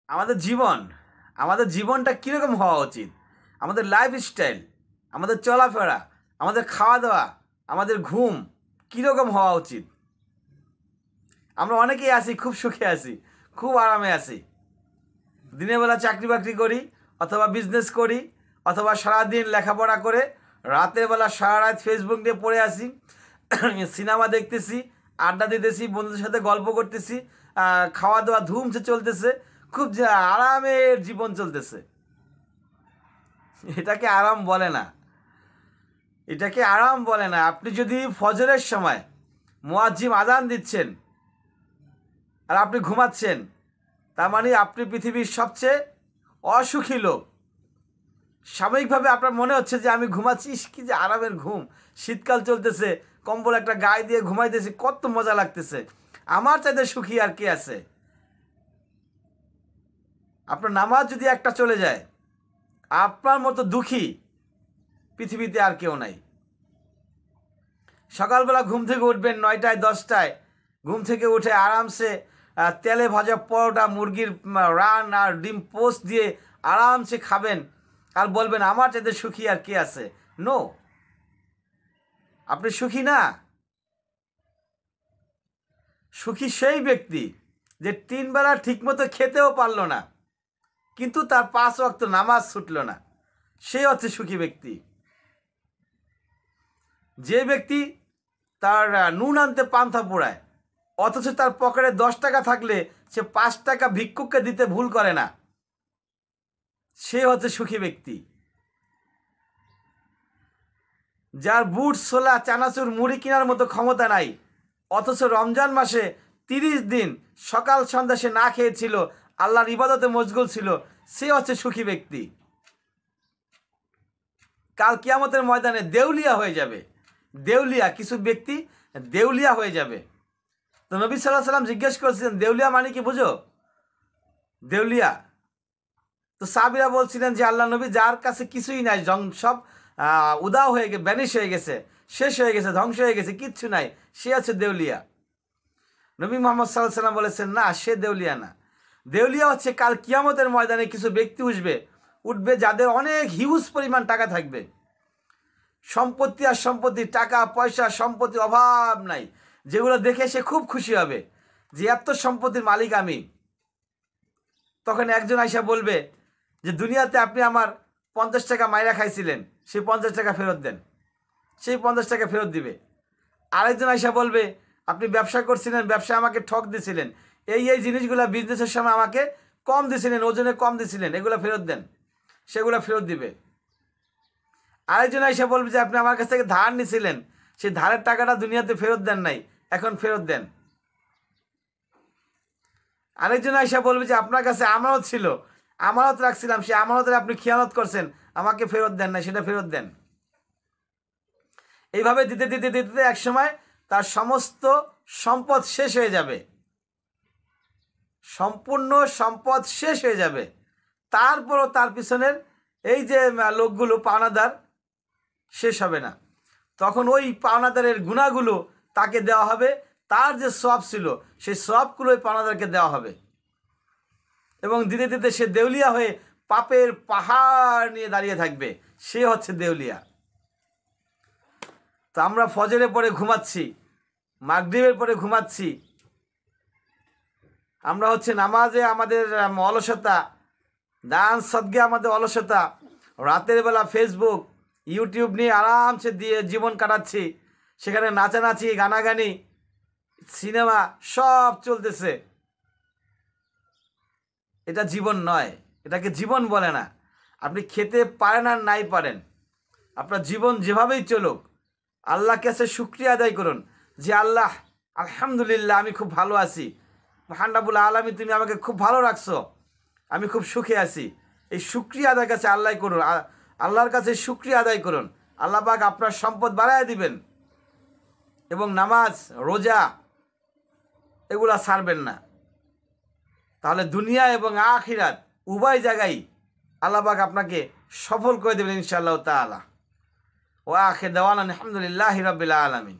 আমাদের জীবনটা কীরকম হওয়া উচিত, আমাদের লাইফস্টাইল, আমাদের চলাফেরা, আমাদের খাওয়া দাওয়া, আমাদের ঘুম কীরকম হওয়া উচিত। আমরা অনেকেই আছি খুব সুখে আছি, খুব আরামে আছি। দিনের বেলা চাকরি বাকরি করি অথবা বিজনেস করি অথবা সারাদিন লেখাপড়া করে রাতের বেলা সারা রাত ফেসবুক নিয়ে পড়ে আসি, সিনেমা দেখতেছি, আড্ডা দিতেছি, বন্ধুদের সাথে গল্প করতেছি, খাওয়া দাওয়া ধুমসে চলতেছে, খুব আরামের জীবন চলতেছে। এটাকে আরাম বলে না, এটাকে আরাম বলে না। আপনি যদি ফজরের সময় মুয়াজ্জিন আযান দিচ্ছেন আর আপনি ঘুমাচ্ছেন, তার মানে আপনি পৃথিবীর সবচেয়ে অসুখী লোক। সাময়িকভাবে আপনার মনে হচ্ছে যে আমি ঘুমাচ্ছি, কি যে আরামের ঘুম, শীতকাল চলতেছে, কম্বল একটা গায়ে দিয়ে ঘুমাইতেছি, কত মজা লাগতেছে, আমার চাইতে সুখী আর কে আছে। আপনার নামাজ যদি একটা চলে যায়, আপনার মতো দুঃখী পৃথিবীতে আর কেউ নাই। সকালবেলা ঘুম থেকে উঠবেন 9টায় 10টায়, ঘুম থেকে উঠে আরামসে তেলে ভাজা পরোটা, মুরগির রান আর ডিম পোস্ট দিয়ে আরামসে খাবেন আর বলবেন আমার চাইতে সুখী আর কে আছে। নো, আপনি সুখী না। সুখী সেই ব্যক্তি যে 3 বেলা ঠিকমতো খেতেও পারল না, কিন্তু তার 5 ওয়াক্ত নামাজ ছুটল না, সেই হচ্ছে সুখী ব্যক্তি। যে ব্যক্তি তার নুন আনতে পান্থা পোড়ায় অথচ তার পকেটে 10 টাকা থাকলে সে 5 টাকা ভিক্ষুককে দিতে ভুল করে না, সে হচ্ছে সুখী ব্যক্তি। যার বুট, ছোলা, চানাচুর, মুড়ি কেনার মতো ক্ষমতা নাই অথচ রমজান মাসে 30 দিন সকাল সন্ধ্যা সে না খেয়েছিল, আল্লাহর ইবাদতে মশগুল ছিল, সে হচ্ছে সুখী ব্যক্তি। কাল কিয়ামতের ময়দানে দেউলিয়া হয়ে যাবে। দেউলিয়া, কিছু ব্যক্তি দেউলিয়া হয়ে যাবে। তো নবী সাল্লাল্লাহু আলাইহি ওয়াসাল্লাম জিজ্ঞেস করেছিলেন দেউলিয়া মানে কি বুঝো? দেউলিয়া। তো সাহাবীরা বলছিলেন যে আল্লাহ নবী, যার কাছে কিছুই নাই, সব উদাও হয়ে গেছে, ব্যানিশ হয়ে গেছে, শেষ হয়ে গেছে, ধ্বংস হয়ে গেছে, কিচ্ছু নাই, সে আছে দেউলিয়া। নবী মুহাম্মদ সাল্লাল্লাহু আলাইহি ওয়াসাল্লাম বলেছেন না, সে দেউলিয়া না। দেউলিয়া হচ্ছে কাল কিয়ামতের ময়দানে কিছু ব্যক্তি উঠবে যাদের অনেক হিউজ পরিমাণ টাকা থাকবে, সম্পত্তি আর সম্পত্তি, টাকা পয়সা সম্পত্তির অভাব নাই, যেগুলো দেখে সে খুব খুশি হবে যে এত সম্পত্তির মালিক আমি। তখন একজন আইসা বলবে যে দুনিয়াতে আপনি আমার 50 টাকা মাইরা খাইছিলেন, সেই 50 টাকা ফেরত দেন, সেই 50 টাকা ফেরত দিবে। আরেকজন আইসা বলবে আপনি ব্যবসা করছিলেন, ব্যবসায় আমাকে ঠক দিয়েছিলেন, এই জিনিসগুলো বিজনেসের সময় আমাকে কম দিয়েছিলেন, ওজনে কম দিয়েছিলেন, এগুলো ফেরত দেন, সেগুলো ফেরত দিবে। আরেকজন আইসা বলবে যে আপনি আমার কাছ থেকে ধার নিয়েছিলেন, সেই ধারের টাকাটা দুনিয়াতে ফেরত দেন নাই, এখন ফেরত দেন। আরেকজন আইসা বলবে যে আপনার কাছে আমানত ছিল, আমানত রাখছিলাম, সেই আমানতের আপনি খেয়ানত করছেন, আমাকে ফেরত দেন নাই, সেটা ফেরত দেন। এইভাবে দিতে দিতে দিতে এক সময় তার সমস্ত সম্পদ শেষ হয়ে যাবে, সম্পূর্ণ সম্পদ শেষ হয়ে যাবে। তারপরও তার পিছনের এই যে লোকগুলো পাওনাদার শেষ হবে না। তখন ওই পাওনাদারের গুণাগুলো তাকে দেওয়া হবে, তার যে সওয়াব ছিল সেই সওয়াবগুলো ওই পাওনাদারকে দেওয়া হবে, এবং দিতে দিতে সে দেউলিয়া হয়ে পাপের পাহাড় নিয়ে দাঁড়িয়ে থাকবে, সে হচ্ছে দেউলিয়া। তো আমরা ফজরের পরে ঘুমাচ্ছি, মাগরিবের পরে ঘুমাচ্ছি, আমরা হচ্ছে নামাজে আমাদের অলসতা, দান সদকা আমাদের অলসতা, রাতের বেলা ফেসবুক ইউটিউব নিয়ে আরামসে দিয়ে জীবন কাটাচ্ছি, সেখানে নাচানাচি, গানাগানি, সিনেমা সব চলতেছে। এটা জীবন নয়, এটাকে জীবন বলে না। আপনি খেতে পারেন আর নাই পারেন, আপনার জীবন যেভাবেই চলুক, আল্লাহর কাছে শুকরিয়া আদায় করুন যে আল্লাহ আলহামদুলিল্লাহ আমি খুব ভালো আছি, মহান রব্বুল আলামিন তুমি আমাকে খুব ভালো রাখছো, আমি খুব সুখে আছি। এই শুকরিয়া আদায়ের কাছে আল্লাহ করুন, আল্লাহর কাছে শুকরিয়া আদায় করুন, আল্লাহ পাক আপনার সম্পদ বাড়ায় দিবেন। এবং নামাজ, রোজা এগুলা ছাড়বেন না, তাহলে দুনিয়া এবং আখিরাত উভয় জায়গায় আল্লাহ পাক আপনাকে সফল করে দেবেন ইনশাআল্লাহ তাআলা। ওয়া আখির দাওয়ানা আলহামদুলিল্লাহি রাব্বিল আলামিন।